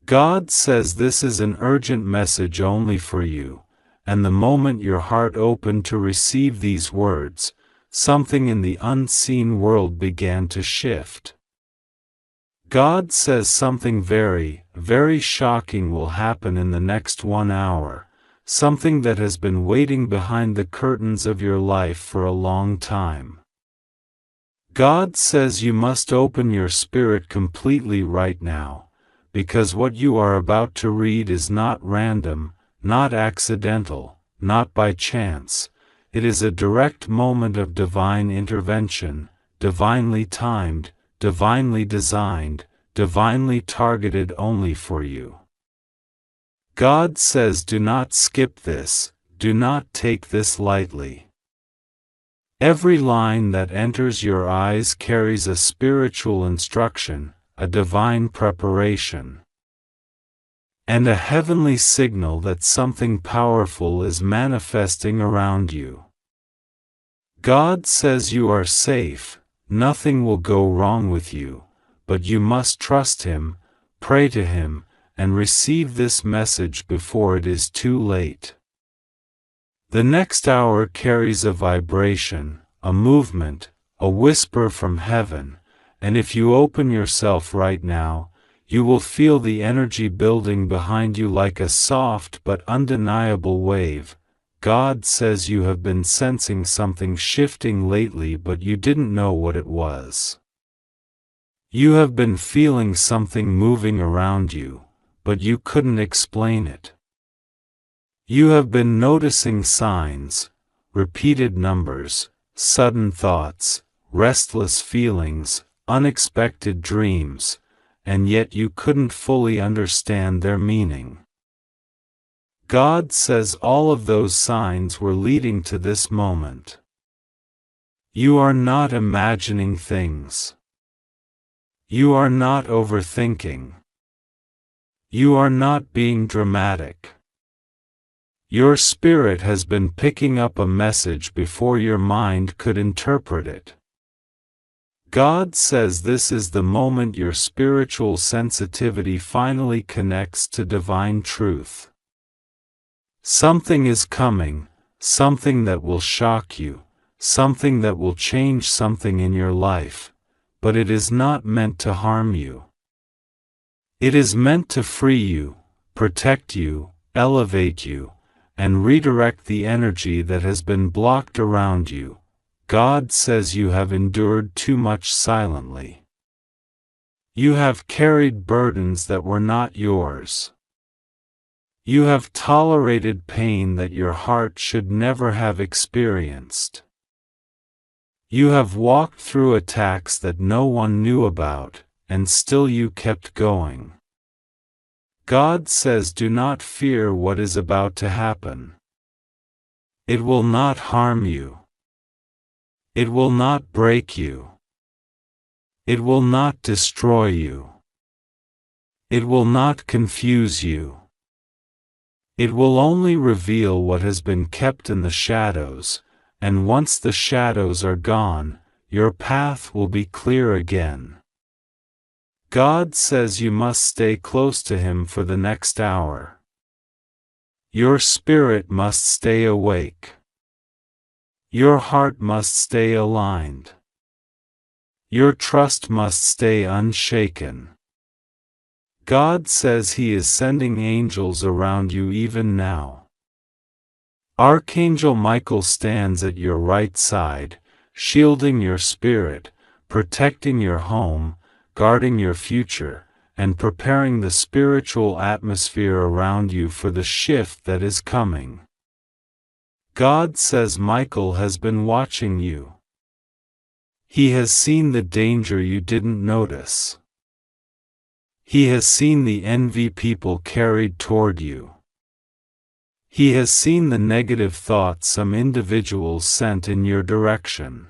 God says this is an urgent message only for you, and the moment your heart opened to receive these words, something in the unseen world began to shift. God says something very, very shocking will happen in the next 1 hour, something that has been waiting behind the curtains of your life for a long time. God says you must open your spirit completely right now, because what you are about to read is not random, not accidental, not by chance. It is a direct moment of divine intervention, divinely timed, divinely designed, divinely targeted only for you. God says do not skip this, do not take this lightly. Every line that enters your eyes carries a spiritual instruction, a divine preparation, and a heavenly signal that something powerful is manifesting around you. God says you are safe, nothing will go wrong with you, but you must trust Him, pray to Him, and receive this message before it is too late. The next hour carries a vibration, a movement, a whisper from heaven, and if you open yourself right now, you will feel the energy building behind you like a soft but undeniable wave. God says you have been sensing something shifting lately but you didn't know what it was. You have been feeling something moving around you, but you couldn't explain it. You have been noticing signs, repeated numbers, sudden thoughts, restless feelings, unexpected dreams, and yet you couldn't fully understand their meaning. God says all of those signs were leading to this moment. You are not imagining things. You are not overthinking. You are not being dramatic. Your spirit has been picking up a message before your mind could interpret it. God says this is the moment your spiritual sensitivity finally connects to divine truth. Something is coming, something that will shock you, something that will change something in your life, but it is not meant to harm you. It is meant to free you, protect you, elevate you, and redirect the energy that has been blocked around you. God says you have endured too much silently. You have carried burdens that were not yours. You have tolerated pain that your heart should never have experienced. You have walked through attacks that no one knew about, and still you kept going. God says do not fear what is about to happen. It will not harm you. It will not break you. It will not destroy you. It will not confuse you. It will only reveal what has been kept in the shadows, and once the shadows are gone, your path will be clear again. God says you must stay close to Him for the next hour. Your spirit must stay awake. Your heart must stay aligned. Your trust must stay unshaken. God says He is sending angels around you even now. Archangel Michael stands at your right side, shielding your spirit, protecting your home, guarding your future, and preparing the spiritual atmosphere around you for the shift that is coming. God says Michael has been watching you. He has seen the danger you didn't notice. He has seen the envy people carried toward you. He has seen the negative thoughts some individuals sent in your direction.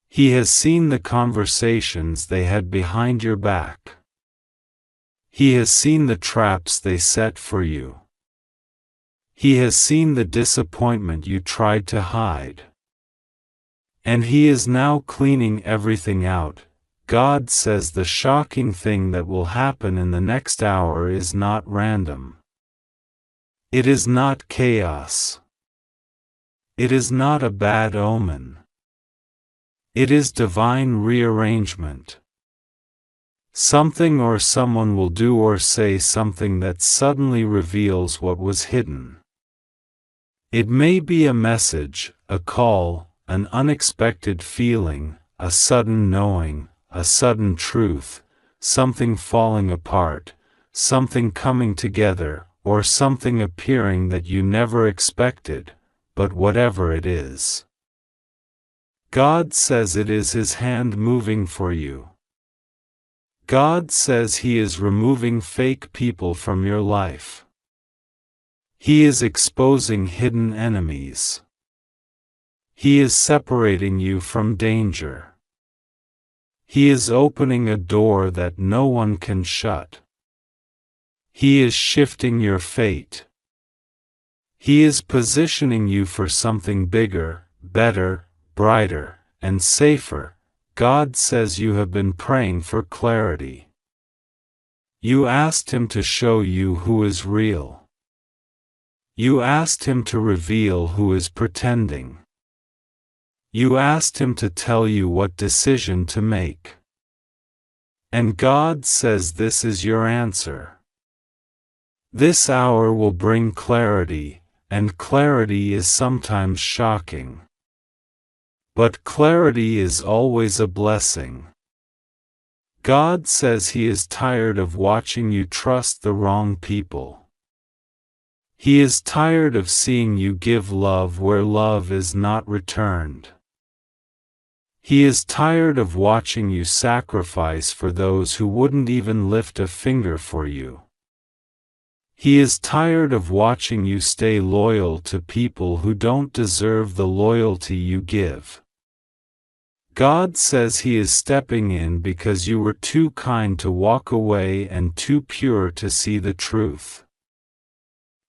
He has seen the conversations they had behind your back. He has seen the traps they set for you. He has seen the disappointment you tried to hide. And He is now cleaning everything out, God says the shocking thing that will happen in the next hour is not random. It is not chaos. It is not a bad omen. It is divine rearrangement. Something or someone will do or say something that suddenly reveals what was hidden. It may be a message, a call, an unexpected feeling, a sudden knowing, a sudden truth, something falling apart, something coming together, or something appearing that you never expected, but whatever it is, God says it is His hand moving for you. God says He is removing fake people from your life. He is exposing hidden enemies. He is separating you from danger. He is opening a door that no one can shut. He is shifting your fate. He is positioning you for something bigger, better, brighter, and safer. God says you have been praying for clarity. You asked Him to show you who is real. You asked Him to reveal who is pretending. You asked Him to tell you what decision to make. And God says this is your answer. This hour will bring clarity, and clarity is sometimes shocking. But clarity is always a blessing. God says He is tired of watching you trust the wrong people. He is tired of seeing you give love where love is not returned. He is tired of watching you sacrifice for those who wouldn't even lift a finger for you. He is tired of watching you stay loyal to people who don't deserve the loyalty you give. God says He is stepping in because you were too kind to walk away and too pure to see the truth.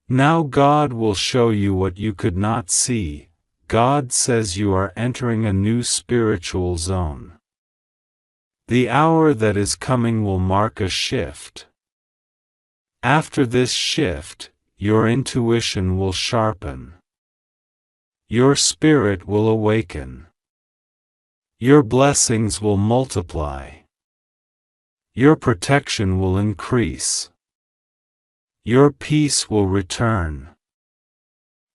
Now God will show you what you could not see. God says you are entering a new spiritual zone. The hour that is coming will mark a shift. After this shift, your intuition will sharpen. Your spirit will awaken. Your blessings will multiply. Your protection will increase. Your peace will return.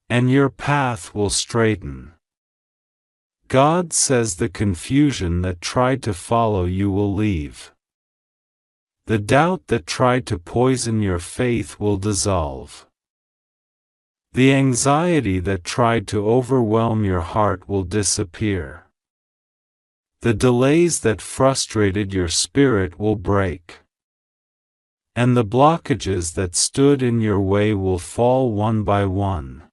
And your path will straighten. God says the confusion that tried to follow you will leave. The doubt that tried to poison your faith will dissolve. The anxiety that tried to overwhelm your heart will disappear. The delays that frustrated your spirit will break. And the blockages that stood in your way will fall one by one.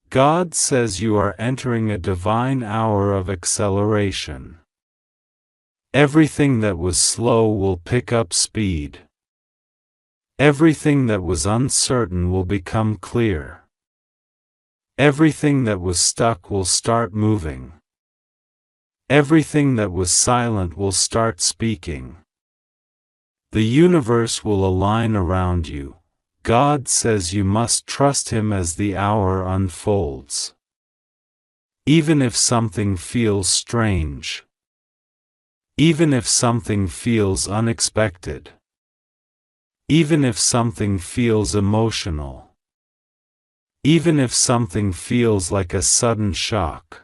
God says you are entering a divine hour of acceleration. Everything that was slow will pick up speed. Everything that was uncertain will become clear. Everything that was stuck will start moving. Everything that was silent will start speaking. The universe will align around you. God says you must trust Him as the hour unfolds. Even if something feels strange. Even if something feels unexpected. Even if something feels emotional. Even if something feels like a sudden shock.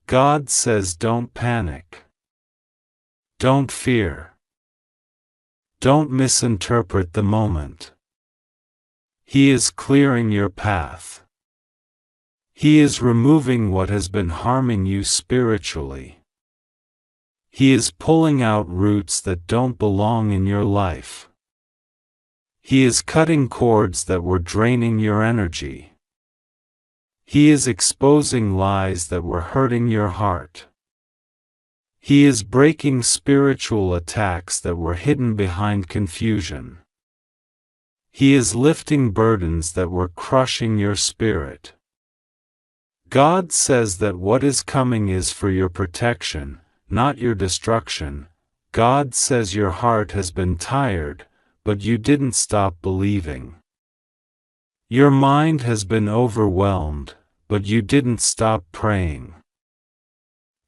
God says don't panic. Don't fear. Don't misinterpret the moment. He is clearing your path. He is removing what has been harming you spiritually. He is pulling out roots that don't belong in your life. He is cutting cords that were draining your energy. He is exposing lies that were hurting your heart. He is breaking spiritual attacks that were hidden behind confusion. He is lifting burdens that were crushing your spirit. God says that what is coming is for your protection, not your destruction. God says your heart has been tired, but you didn't stop believing. Your mind has been overwhelmed, but you didn't stop praying.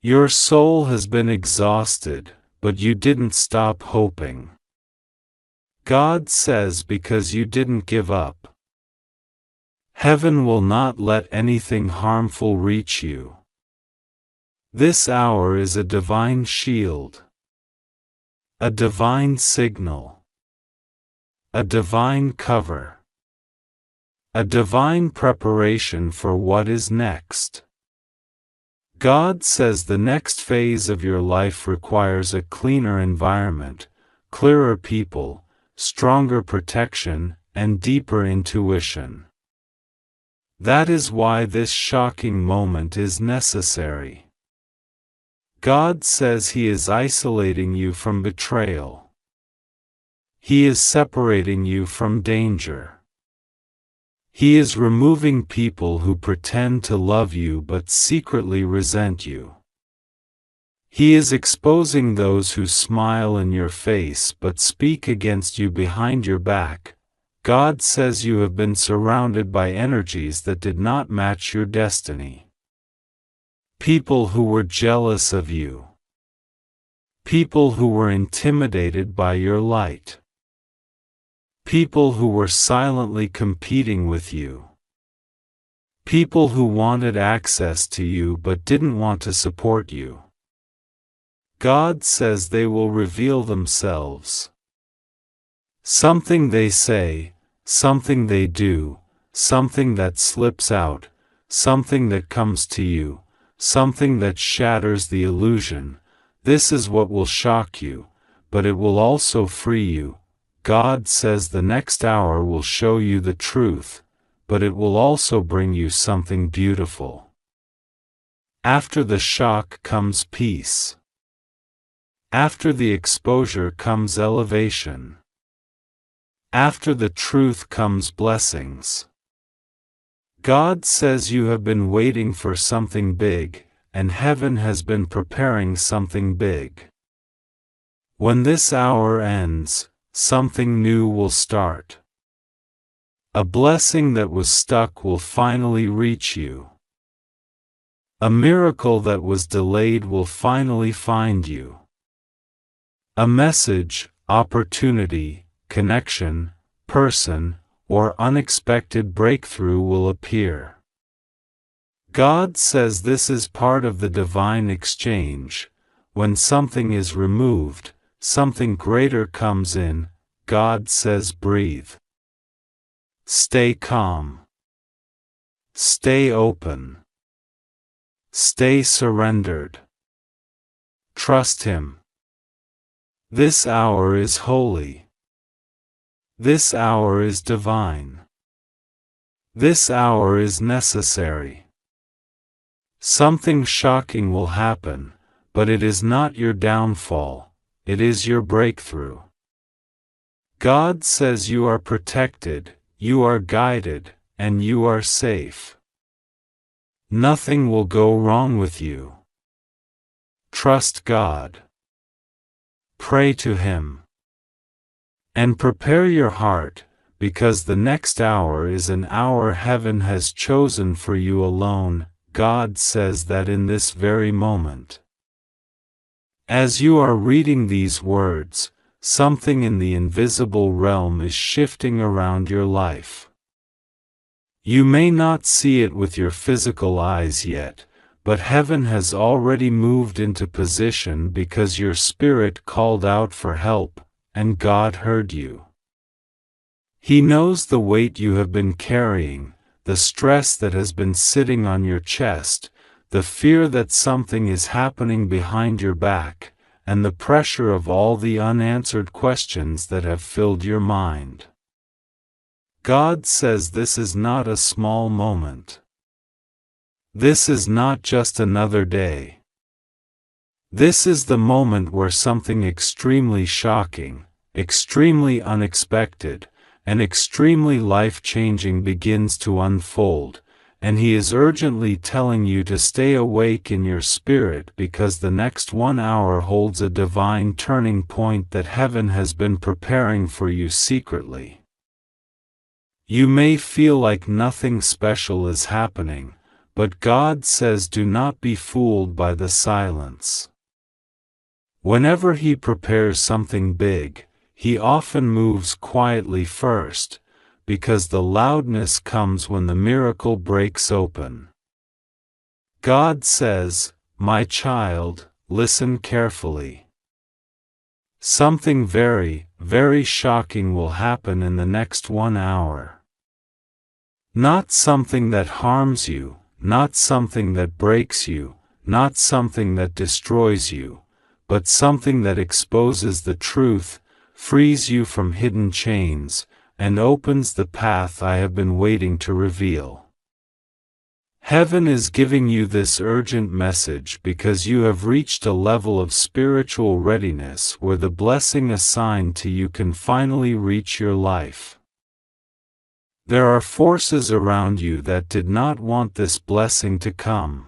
Your soul has been exhausted, but you didn't stop hoping. God says because you didn't give up. Heaven will not let anything harmful reach you. This hour is a divine shield, a divine signal, a divine cover, a divine preparation for what is next. God says the next phase of your life requires a cleaner environment, clearer people, stronger protection, and deeper intuition. That is why this shocking moment is necessary. God says He is isolating you from betrayal. He is separating you from danger. He is removing people who pretend to love you but secretly resent you. He is exposing those who smile in your face but speak against you behind your back. God says you have been surrounded by energies that did not match your destiny. People who were jealous of you. People who were intimidated by your light. People who were silently competing with you. People who wanted access to you but didn't want to support you. God says they will reveal themselves. Something they say, something they do, something that slips out, something that comes to you, something that shatters the illusion. This is what will shock you, but it will also free you. God says the next hour will show you the truth, but it will also bring you something beautiful. After the shock comes peace. After the exposure comes elevation. After the truth comes blessings. God says you have been waiting for something big, and heaven has been preparing something big. When this hour ends, something new will start. A blessing that was stuck will finally reach you. A miracle that was delayed will finally find you. A message, opportunity, connection, person, or unexpected breakthrough will appear. God says this is part of the divine exchange. When something is removed, something greater comes in. God says breathe. Stay calm. Stay open. Stay surrendered. Trust Him. This hour is holy. This hour is divine. This hour is necessary. Something shocking will happen, but it is not your downfall, it is your breakthrough. God says you are protected, you are guided, and you are safe. Nothing will go wrong with you. Trust God. Pray to Him. And prepare your heart, because the next hour is an hour heaven has chosen for you alone. God says that in this very moment. As you are reading these words, something in the invisible realm is shifting around your life. You may not see it with your physical eyes yet, but heaven has already moved into position because your spirit called out for help, and God heard you. He knows the weight you have been carrying, the stress that has been sitting on your chest, the fear that something is happening behind your back, and the pressure of all the unanswered questions that have filled your mind. God says this is not a small moment. This is not just another day. This is the moment where something extremely shocking, extremely unexpected, and extremely life-changing begins to unfold, and He is urgently telling you to stay awake in your spirit because the next 1 hour holds a divine turning point that heaven has been preparing for you secretly. You may feel like nothing special is happening, but God says do not be fooled by the silence. Whenever He prepares something big, He often moves quietly first, because the loudness comes when the miracle breaks open. God says, "My child, listen carefully. Something very, very shocking will happen in the next 1 hour. Not something that harms you, not something that breaks you, not something that destroys you, but something that exposes the truth, frees you from hidden chains, and opens the path I have been waiting to reveal." Heaven is giving you this urgent message because you have reached a level of spiritual readiness where the blessing assigned to you can finally reach your life. There are forces around you that did not want this blessing to come.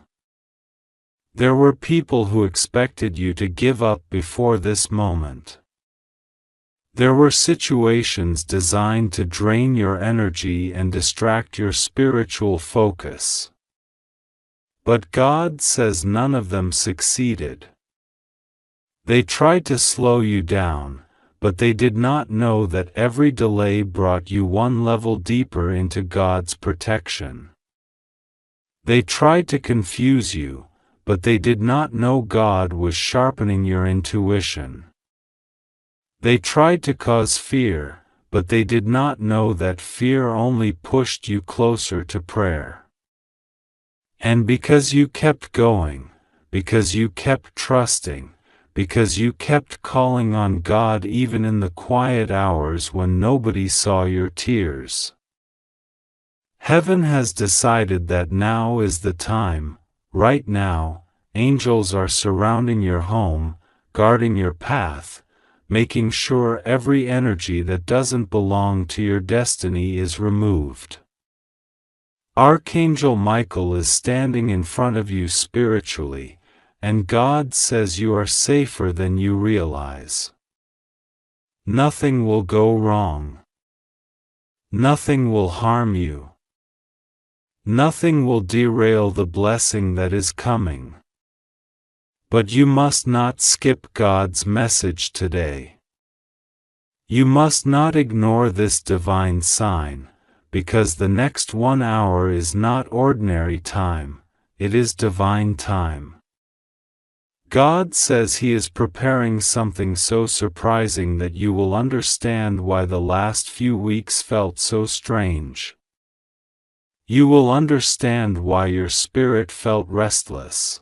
There were people who expected you to give up before this moment. There were situations designed to drain your energy and distract your spiritual focus. But God says none of them succeeded. They tried to slow you down, but they did not know that every delay brought you one level deeper into God's protection. They tried to confuse you, but they did not know God was sharpening your intuition. They tried to cause fear, but they did not know that fear only pushed you closer to prayer. And because you kept going, because you kept trusting, because you kept calling on God even in the quiet hours when nobody saw your tears, heaven has decided that now is the time. Right now, angels are surrounding your home, guarding your path, making sure every energy that doesn't belong to your destiny is removed. Archangel Michael is standing in front of you spiritually, and God says you are safer than you realize. Nothing will go wrong. Nothing will harm you. Nothing will derail the blessing that is coming. But you must not skip God's message today. You must not ignore this divine sign, because the next 1 hour is not ordinary time, it is divine time. God says He is preparing something so surprising that you will understand why the last few weeks felt so strange. You will understand why your spirit felt restless.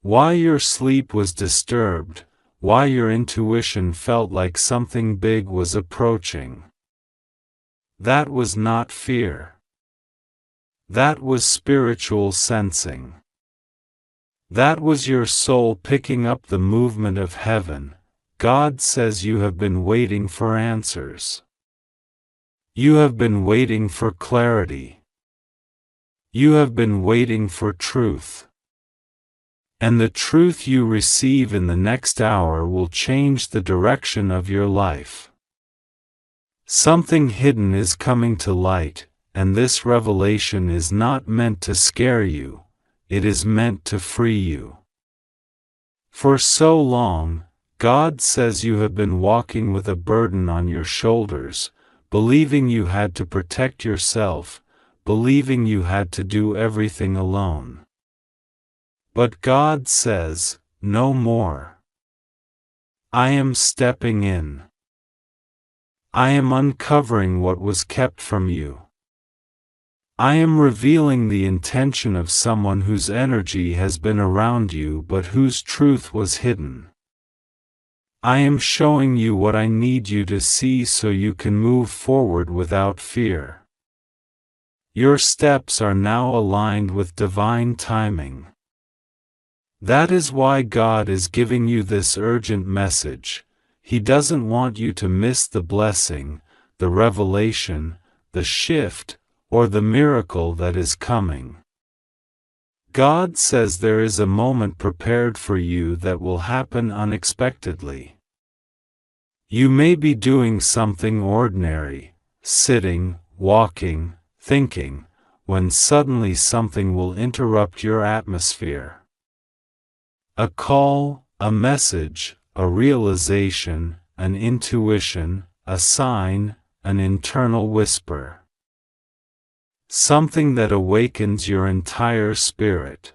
Why your sleep was disturbed, why your intuition felt like something big was approaching. That was not fear. That was spiritual sensing. That was your soul picking up the movement of heaven. God says you have been waiting for answers. You have been waiting for clarity. You have been waiting for truth. And the truth you receive in the next hour will change the direction of your life. Something hidden is coming to light, and this revelation is not meant to scare you, it is meant to free you. For so long, God says you have been walking with a burden on your shoulders, believing you had to protect yourself, believing you had to do everything alone. But God says, no more. I am stepping in. I am uncovering what was kept from you. I am revealing the intention of someone whose energy has been around you but whose truth was hidden. I am showing you what I need you to see so you can move forward without fear. Your steps are now aligned with divine timing. That is why God is giving you this urgent message. He doesn't want you to miss the blessing, the revelation, the shift, or the miracle that is coming. God says there is a moment prepared for you that will happen unexpectedly. You may be doing something ordinary, sitting, walking, thinking, when suddenly something will interrupt your atmosphere. A call, a message, a realization, an intuition, a sign, an internal whisper. Something that awakens your entire spirit.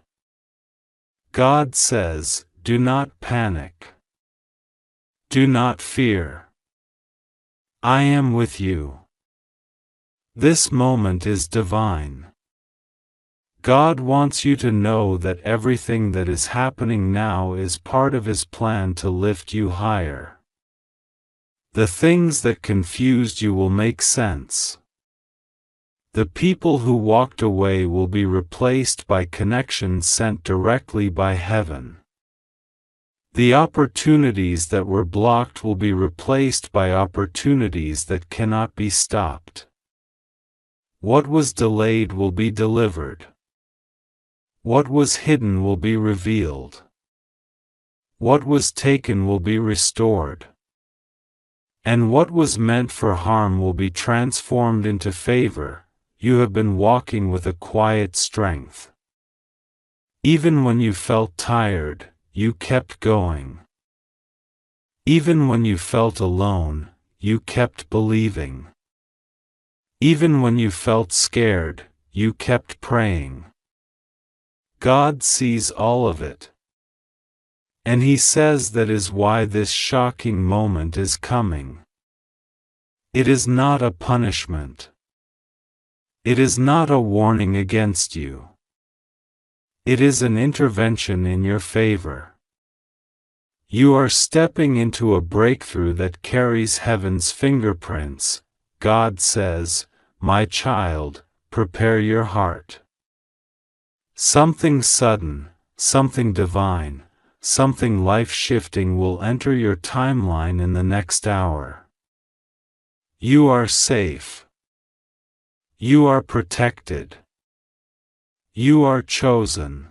God says, do not panic. Do not fear. I am with you. This moment is divine. God wants you to know that everything that is happening now is part of His plan to lift you higher. The things that confused you will make sense. The people who walked away will be replaced by connections sent directly by heaven. The opportunities that were blocked will be replaced by opportunities that cannot be stopped. What was delayed will be delivered. What was hidden will be revealed. What was taken will be restored. And what was meant for harm will be transformed into favor. You have been walking with a quiet strength. Even when you felt tired, you kept going. Even when you felt alone, you kept believing. Even when you felt scared, you kept praying. God sees all of it. And He says that is why this shocking moment is coming. It is not a punishment. It is not a warning against you. It is an intervention in your favor. You are stepping into a breakthrough that carries heaven's fingerprints. God says, my child, prepare your heart. Something sudden, something divine, something life-shifting will enter your timeline in the next hour. You are safe. You are protected. You are chosen.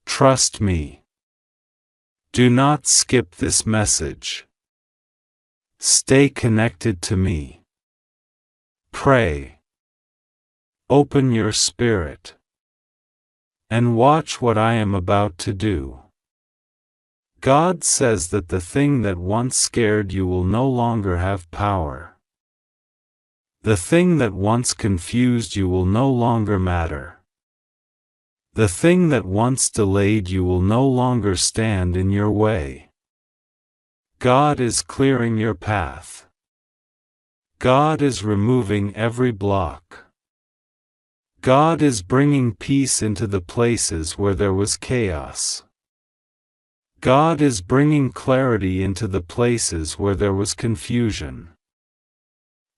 Trust me. Do not skip this message. Stay connected to me. Pray. Open your spirit. And watch what I am about to do. God says that the thing that once scared you will no longer have power. The thing that once confused you will no longer matter. The thing that once delayed you will no longer stand in your way. God is clearing your path. God is removing every block. God is bringing peace into the places where there was chaos. God is bringing clarity into the places where there was confusion.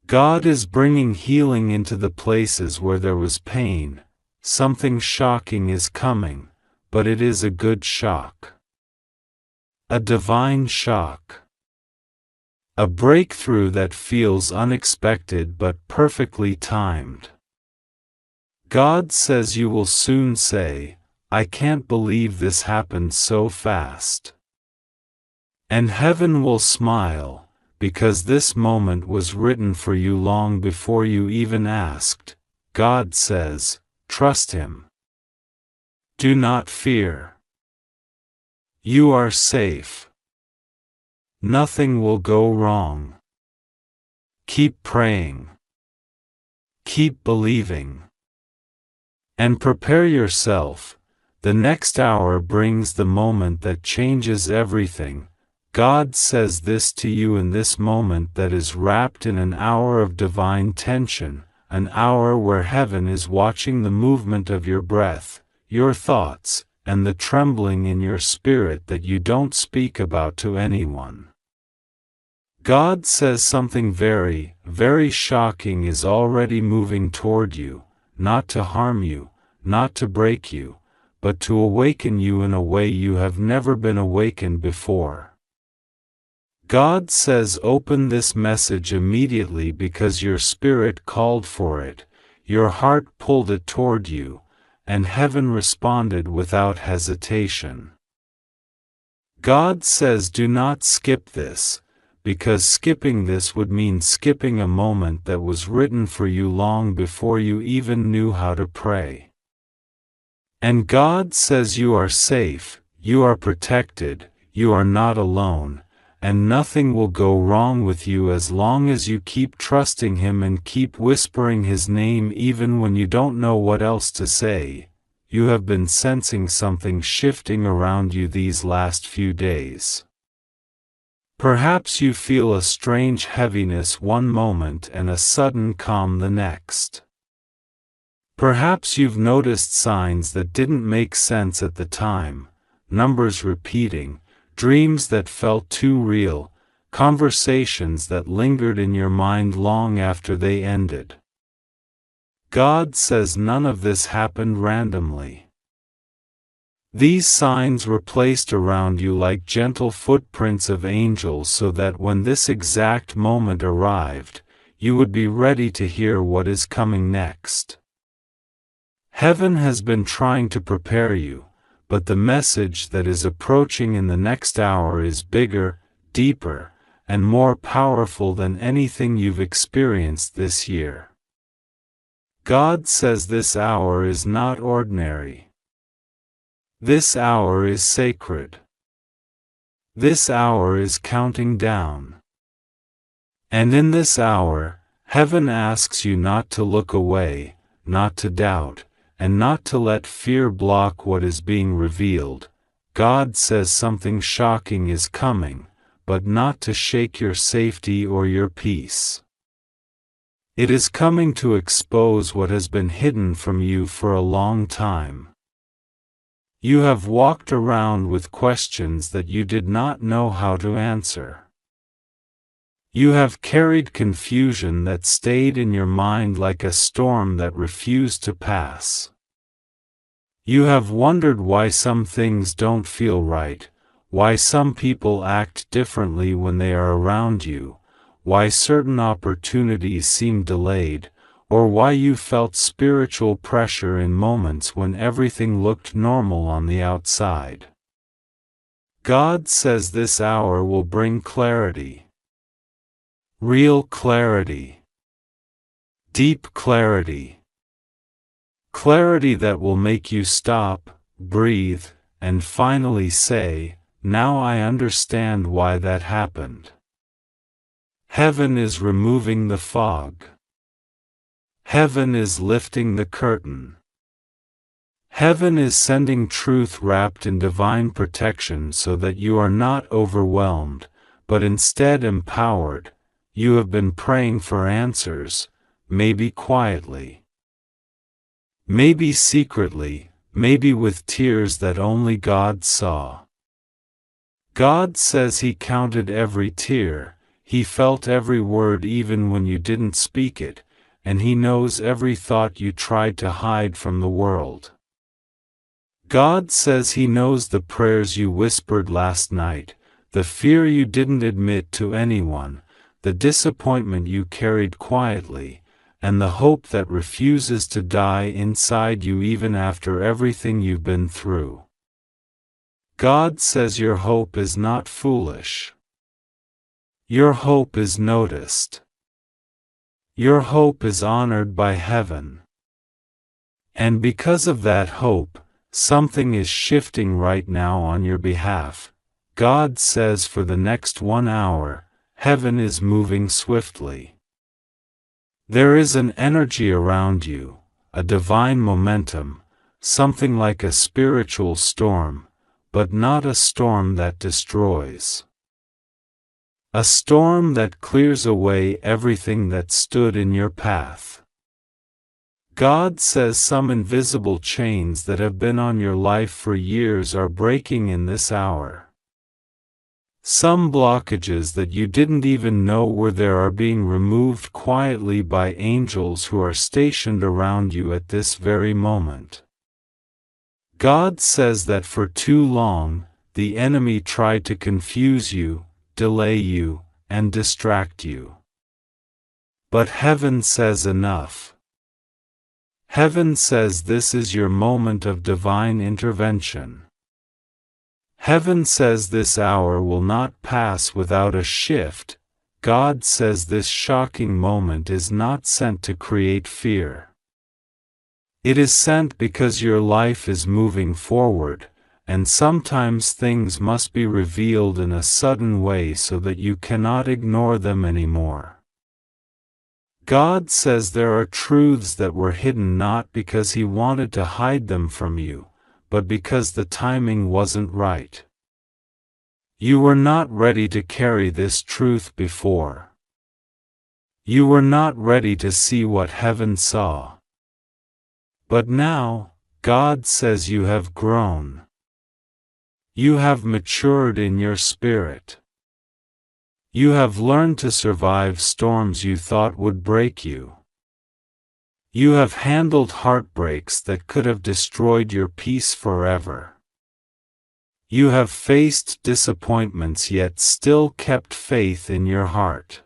God is bringing healing into the places where there was pain. Something shocking is coming, but it is a good shock. A divine shock. A breakthrough that feels unexpected but perfectly timed. God says you will soon say, I can't believe this happened so fast. And heaven will smile, because this moment was written for you long before you even asked. God says, trust Him. Do not fear. You are safe. Nothing will go wrong. Keep praying. Keep believing. And prepare yourself. The next hour brings the moment that changes everything. God says this to you in this moment that is wrapped in an hour of divine tension, an hour where heaven is watching the movement of your breath, your thoughts, and the trembling in your spirit that you don't speak about to anyone. God says something very, very shocking is already moving toward you, not to harm you, not to break you, but to awaken you in a way you have never been awakened before. God says open this message immediately because your spirit called for it, your heart pulled it toward you, and heaven responded without hesitation. God says do not skip this, because skipping this would mean skipping a moment that was written for you long before you even knew how to pray. And God says you are safe, you are protected, you are not alone, and nothing will go wrong with you as long as you keep trusting Him and keep whispering His name even when you don't know what else to say. You have been sensing something shifting around you these last few days. Perhaps you feel a strange heaviness one moment and a sudden calm the next. Perhaps you've noticed signs that didn't make sense at the time, numbers repeating, dreams that felt too real, conversations that lingered in your mind long after they ended. God says none of this happened randomly. These signs were placed around you like gentle footprints of angels so that when this exact moment arrived, you would be ready to hear what is coming next. Heaven has been trying to prepare you, but the message that is approaching in the next hour is bigger, deeper, and more powerful than anything you've experienced this year. God says this hour is not ordinary. This hour is sacred. This hour is counting down. And in this hour, heaven asks you not to look away, not to doubt, and not to let fear block what is being revealed. God says something shocking is coming, but not to shake your safety or your peace. It is coming to expose what has been hidden from you for a long time. You have walked around with questions that you did not know how to answer. You have carried confusion that stayed in your mind like a storm that refused to pass. You have wondered why some things don't feel right, why some people act differently when they are around you, why certain opportunities seem delayed, or why you felt spiritual pressure in moments when everything looked normal on the outside. God says this hour will bring clarity. Real clarity. Deep clarity. Clarity that will make you stop, breathe, and finally say, "Now I understand why that happened." Heaven is removing the fog. Heaven is lifting the curtain. Heaven is sending truth wrapped in divine protection so that you are not overwhelmed, but instead empowered. You have been praying for answers, maybe quietly, maybe secretly, maybe with tears that only God saw. God says He counted every tear, He felt every word even when you didn't speak it, and He knows every thought you tried to hide from the world. God says He knows the prayers you whispered last night, the fear you didn't admit to anyone, the disappointment you carried quietly, and the hope that refuses to die inside you even after everything you've been through. God says your hope is not foolish. Your hope is noticed. Your hope is honored by heaven. And because of that hope, something is shifting right now on your behalf. God says for the next 1 hour, heaven is moving swiftly. There is an energy around you, a divine momentum, something like a spiritual storm, but not a storm that destroys. A storm that clears away everything that stood in your path. God says some invisible chains that have been on your life for years are breaking in this hour. Some blockages that you didn't even know were there are being removed quietly by angels who are stationed around you at this very moment. God says that for too long, the enemy tried to confuse you, delay you, and distract you. But heaven says enough. Heaven says this is your moment of divine intervention. Heaven says this hour will not pass without a shift. God says this shocking moment is not sent to create fear. It is sent because your life is moving forward, and sometimes things must be revealed in a sudden way so that you cannot ignore them anymore. God says there are truths that were hidden not because He wanted to hide them from you, but because the timing wasn't right. You were not ready to carry this truth before. You were not ready to see what heaven saw. But now, God says you have grown. You have matured in your spirit. You have learned to survive storms you thought would break you. You have handled heartbreaks that could have destroyed your peace forever. You have faced disappointments yet still kept faith in your heart.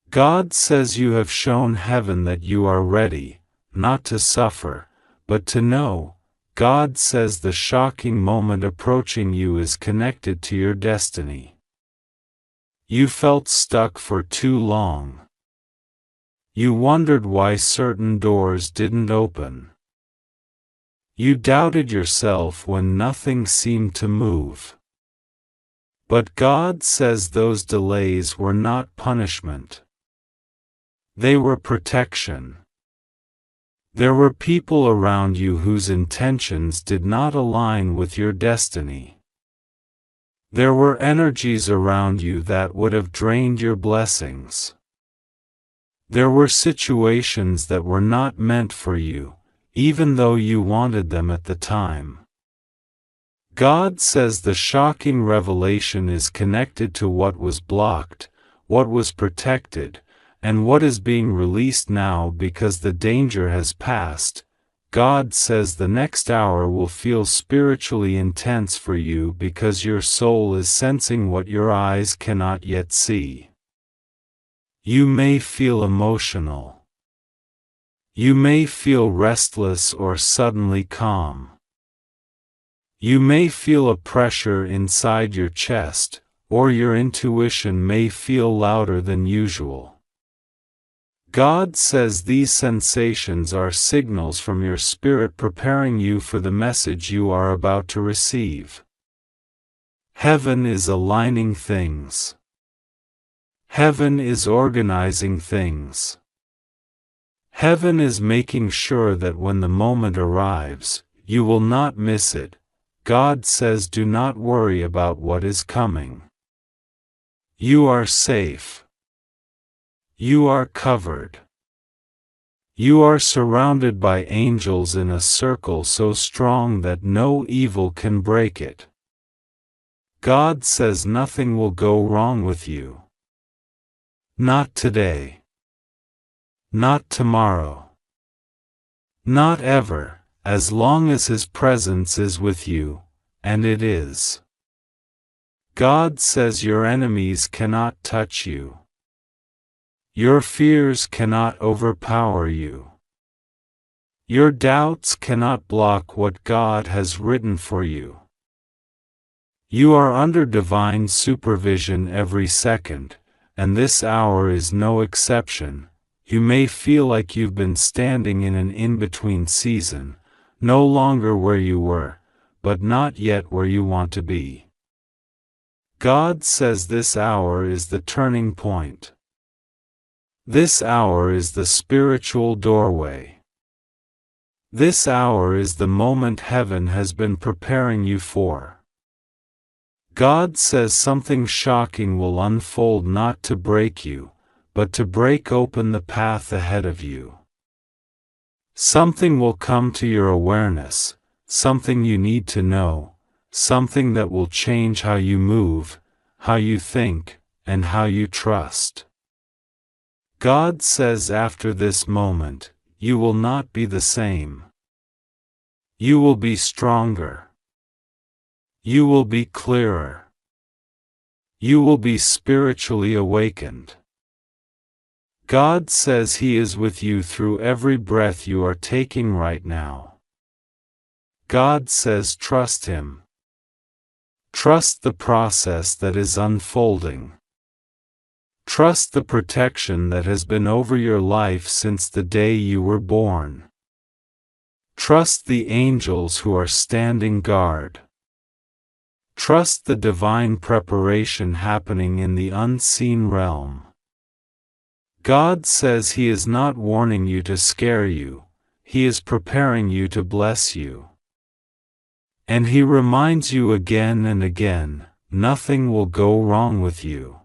God says you have shown heaven that you are ready, not to suffer, but to know. God says the shocking moment approaching you is connected to your destiny. You felt stuck for too long. You wondered why certain doors didn't open. You doubted yourself when nothing seemed to move. But God says those delays were not punishment. They were protection. There were people around you whose intentions did not align with your destiny. There were energies around you that would have drained your blessings. There were situations that were not meant for you, even though you wanted them at the time. God says the shocking revelation is connected to what was blocked, what was protected, and what is being released now because the danger has passed. God says the next hour will feel spiritually intense for you because your soul is sensing what your eyes cannot yet see. You may feel emotional. You may feel restless or suddenly calm. You may feel a pressure inside your chest, or your intuition may feel louder than usual. God says these sensations are signals from your spirit preparing you for the message you are about to receive. Heaven is aligning things. Heaven is organizing things. Heaven is making sure that when the moment arrives, you will not miss it. God says do not worry about what is coming. You are safe. You are covered. You are surrounded by angels in a circle so strong that no evil can break it. God says nothing will go wrong with you. Not today. Not tomorrow. Not ever, as long as His presence is with you, and it is. God says your enemies cannot touch you. Your fears cannot overpower you. Your doubts cannot block what God has written for you. You are under divine supervision every second, and this hour is no exception. You may feel like you've been standing in an in-between season, no longer where you were, but not yet where you want to be. God says this hour is the turning point. This hour is the spiritual doorway. This hour is the moment heaven has been preparing you for. God says something shocking will unfold not to break you, but to break open the path ahead of you. Something will come to your awareness, something you need to know, something that will change how you move, how you think, and how you trust. God says after this moment, you will not be the same. You will be stronger. You will be clearer. You will be spiritually awakened. God says He is with you through every breath you are taking right now. God says trust Him. Trust the process that is unfolding. Trust the protection that has been over your life since the day you were born. Trust the angels who are standing guard. Trust the divine preparation happening in the unseen realm. God says He is not warning you to scare you, He is preparing you to bless you. And He reminds you again and again, nothing will go wrong with you.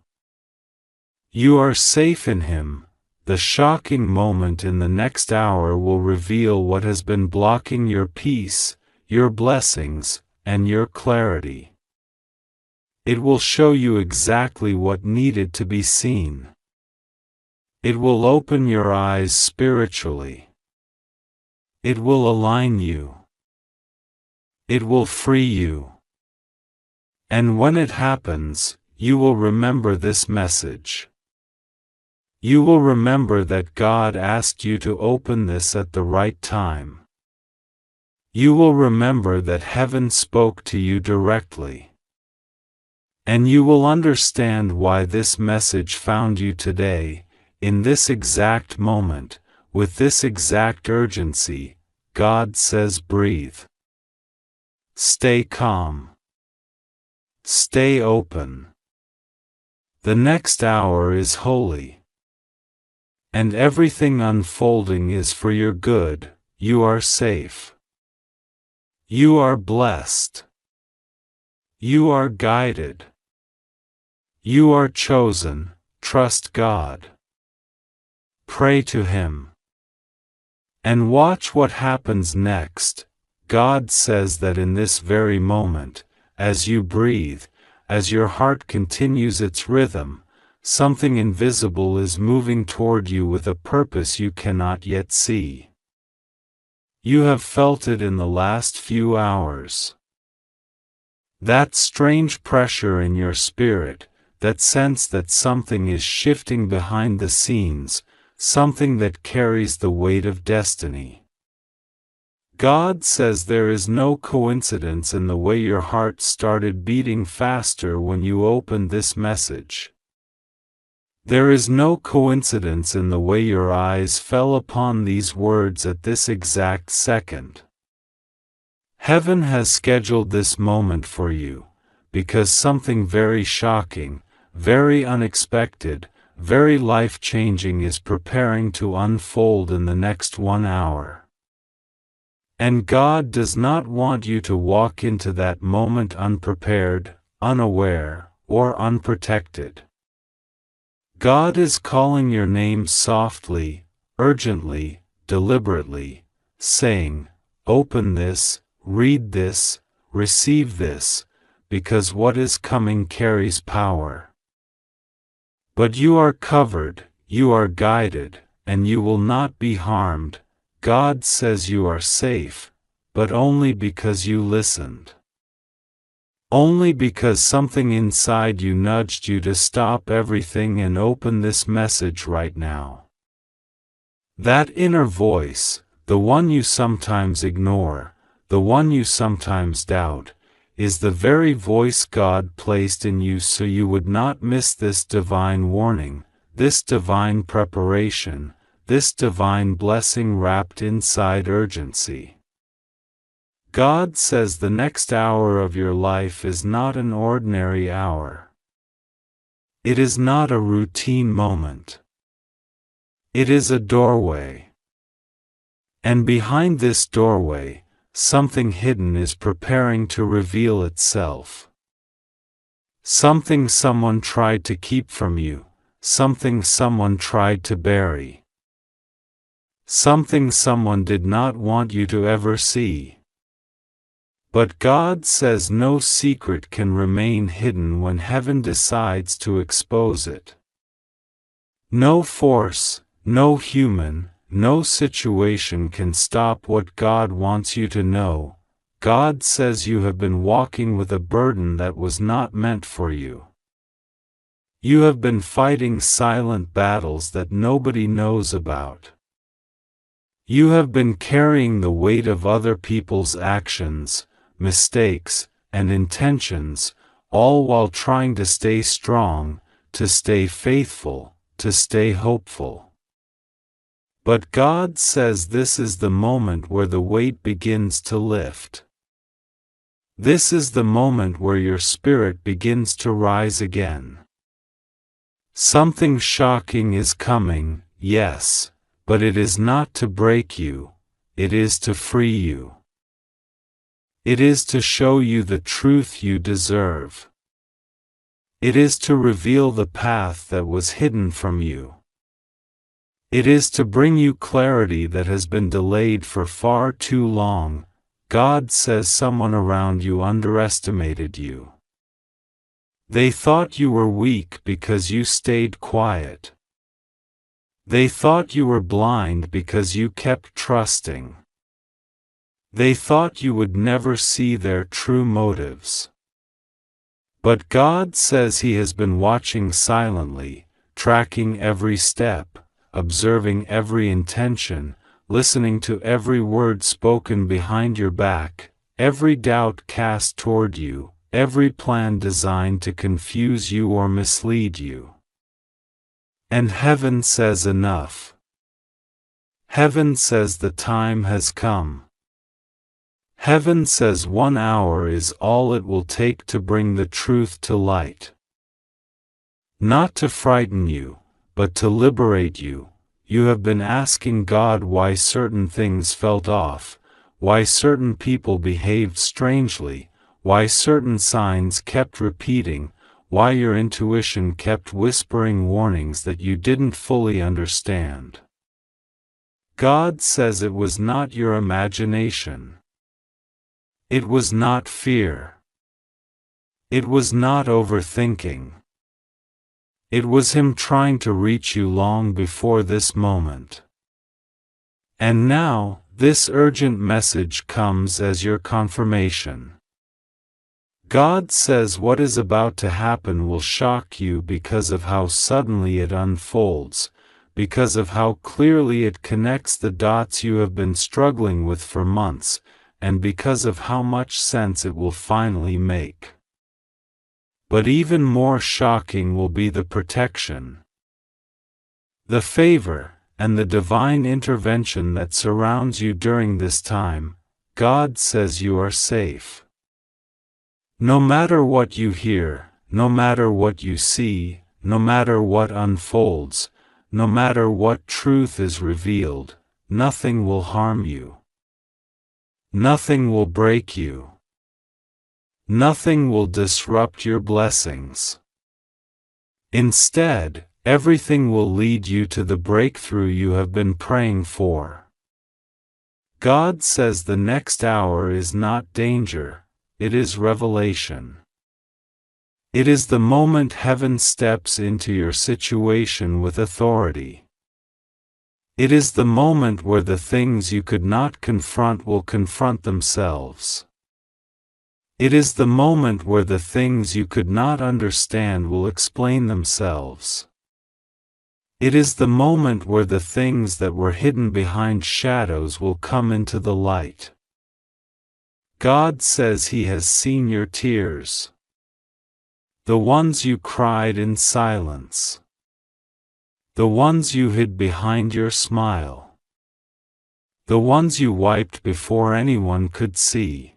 You are safe in Him. The shocking moment in the next hour will reveal what has been blocking your peace, your blessings, and your clarity. It will show you exactly what needed to be seen. It will open your eyes spiritually. It will align you. It will free you. And when it happens, you will remember this message. You will remember that God asked you to open this at the right time. You will remember that heaven spoke to you directly. And you will understand why this message found you today, in this exact moment, with this exact urgency. God says breathe. Stay calm. Stay open. The next hour is holy. And everything unfolding is for your good. You are safe. You are blessed. You are guided. You are chosen. Trust God. Pray to Him. And watch what happens next. God says that in this very moment, as you breathe, as your heart continues its rhythm, something invisible is moving toward you with a purpose you cannot yet see. You have felt it in the last few hours. That strange pressure in your spirit, that sense that something is shifting behind the scenes, something that carries the weight of destiny. God says there is no coincidence in the way your heart started beating faster when you opened this message. There is no coincidence in the way your eyes fell upon these words at this exact second. Heaven has scheduled this moment for you, because something very shocking, very unexpected, very life-changing is preparing to unfold in the next 1 hour. And God does not want you to walk into that moment unprepared, unaware, or unprotected. God is calling your name softly, urgently, deliberately, saying, open this, read this, receive this, because what is coming carries power. But you are covered, you are guided, and you will not be harmed. God says you are safe, but only because you listened. Only because something inside you nudged you to stop everything and open this message right now. That inner voice, the one you sometimes ignore, the one you sometimes doubt, is the very voice God placed in you so you would not miss this divine warning, this divine preparation, this divine blessing wrapped inside urgency. God says the next hour of your life is not an ordinary hour. It is not a routine moment. It is a doorway. And behind this doorway, something hidden is preparing to reveal itself. Something someone tried to keep from you, something someone tried to bury. Something someone did not want you to ever see. But God says no secret can remain hidden when heaven decides to expose it. No force, no human, no situation can stop what God wants you to know. God says you have been walking with a burden that was not meant for you. You have been fighting silent battles that nobody knows about. You have been carrying the weight of other people's actions, mistakes, and intentions, all while trying to stay strong, to stay faithful, to stay hopeful. But God says this is the moment where the weight begins to lift. This is the moment where your spirit begins to rise again. Something shocking is coming, yes, but it is not to break you, it is to free you. It is to show you the truth you deserve. It is to reveal the path that was hidden from you. It is to bring you clarity that has been delayed for far too long. God says someone around you underestimated you. They thought you were weak because you stayed quiet. They thought you were blind because you kept trusting. They thought you would never see their true motives. But God says He has been watching silently, tracking every step, observing every intention, listening to every word spoken behind your back, every doubt cast toward you, every plan designed to confuse you or mislead you. And heaven says enough. Heaven says the time has come. Heaven says 1 hour is all it will take to bring the truth to light. Not to frighten you, but to liberate you. You have been asking God why certain things felt off, why certain people behaved strangely, why certain signs kept repeating, why your intuition kept whispering warnings that you didn't fully understand. God says it was not your imagination. It was not fear. It was not overthinking. It was Him trying to reach you long before this moment. And now, this urgent message comes as your confirmation. God says what is about to happen will shock you because of how suddenly it unfolds, because of how clearly it connects the dots you have been struggling with for months, and because of how much sense it will finally make. But even more shocking will be the protection, the favor, and the divine intervention that surrounds you during this time. God says you are safe. No matter what you hear, no matter what you see, no matter what unfolds, no matter what truth is revealed, nothing will harm you. Nothing will break you. Nothing will disrupt your blessings. Instead, everything will lead you to the breakthrough you have been praying for. God says the next hour is not danger, it is revelation. It is the moment heaven steps into your situation with authority. It is the moment where the things you could not confront will confront themselves. It is the moment where the things you could not understand will explain themselves. It is the moment where the things that were hidden behind shadows will come into the light. God says He has seen your tears. The ones you cried in silence. The ones you hid behind your smile. The ones you wiped before anyone could see.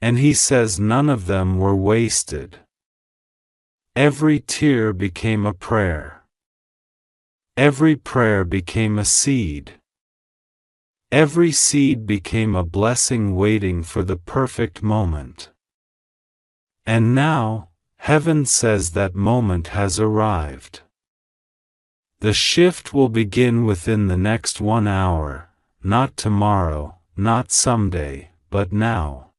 And He says none of them were wasted. Every tear became a prayer. Every prayer became a seed. Every seed became a blessing waiting for the perfect moment. And now, heaven says that moment has arrived. The shift will begin within the next 1 hour, not tomorrow, not someday, but now.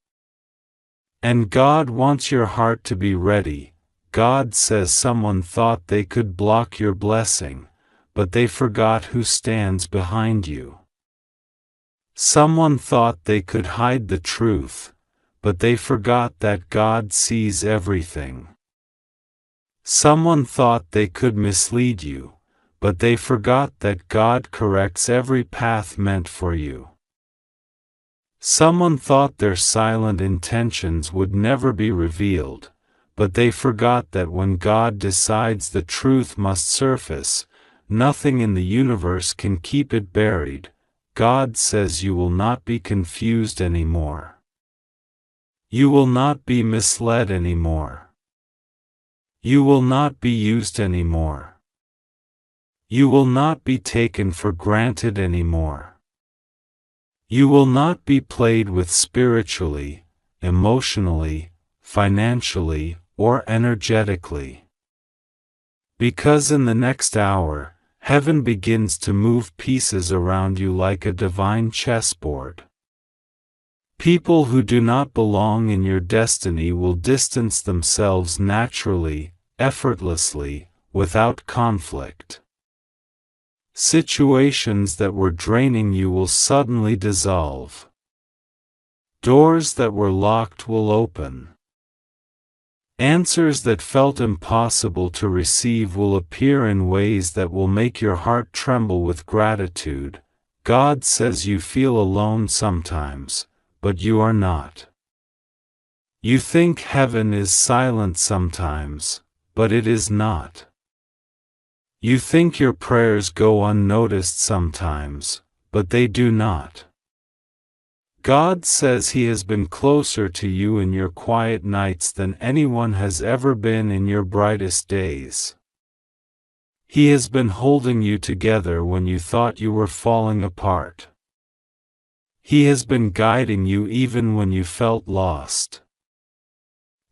And God wants your heart to be ready. God says someone thought they could block your blessing, but they forgot who stands behind you. Someone thought they could hide the truth, but they forgot that God sees everything. Someone thought they could mislead you, but they forgot that God corrects every path meant for you. Someone thought their silent intentions would never be revealed, but they forgot that when God decides the truth must surface, nothing in the universe can keep it buried. God says you will not be confused anymore. You will not be misled anymore. You will not be used anymore. You will not be taken for granted anymore. You will not be played with spiritually, emotionally, financially, or energetically. Because in the next hour, heaven begins to move pieces around you like a divine chessboard. People who do not belong in your destiny will distance themselves naturally, effortlessly, without conflict. Situations that were draining you will suddenly dissolve. Doors that were locked will open. Answers that felt impossible to receive will appear in ways that will make your heart tremble with gratitude. God says you feel alone sometimes, but you are not. You think heaven is silent sometimes, but it is not. You think your prayers go unnoticed sometimes, but they do not. God says He has been closer to you in your quiet nights than anyone has ever been in your brightest days. He has been holding you together when you thought you were falling apart. He has been guiding you even when you felt lost.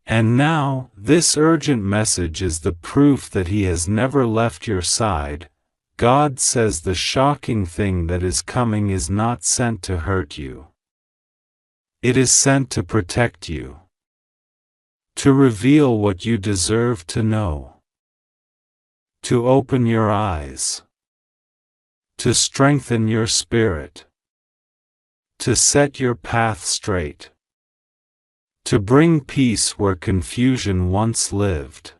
And now, this urgent message is the proof that He has never left your side. God says the shocking thing that is coming is not sent to hurt you. It is sent to protect you. To reveal what you deserve to know. To open your eyes. To strengthen your spirit. To set your path straight. To bring peace where confusion once lived.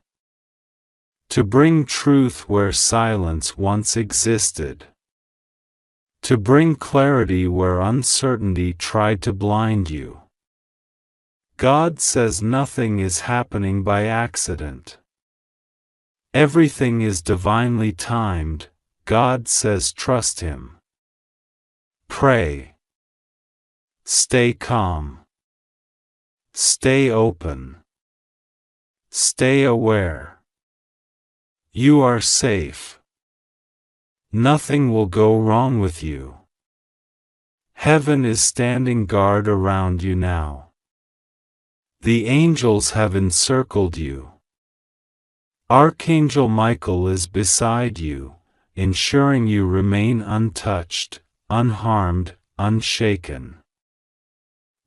To bring truth where silence once existed. To bring clarity where uncertainty tried to blind you. God says nothing is happening by accident. Everything is divinely timed. God says trust Him. Pray. Stay calm. Stay open. Stay aware. You are safe. Nothing will go wrong with you. Heaven is standing guard around you now. The angels have encircled you. Archangel Michael is beside you, ensuring you remain untouched, unharmed, unshaken.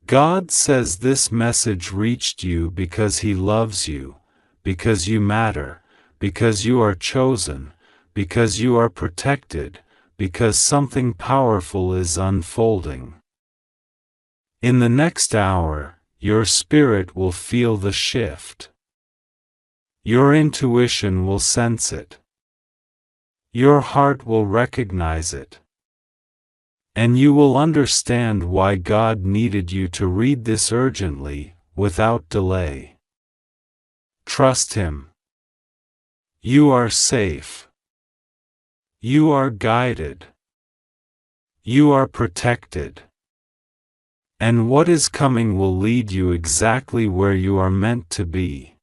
God says this message reached you because He loves you, because you matter, because you are chosen, because you are protected, because something powerful is unfolding. In the next hour, your spirit will feel the shift. Your intuition will sense it. Your heart will recognize it. And you will understand why God needed you to read this urgently, without delay. Trust Him. You are safe. You are guided. You are protected. And what is coming will lead you exactly where you are meant to be.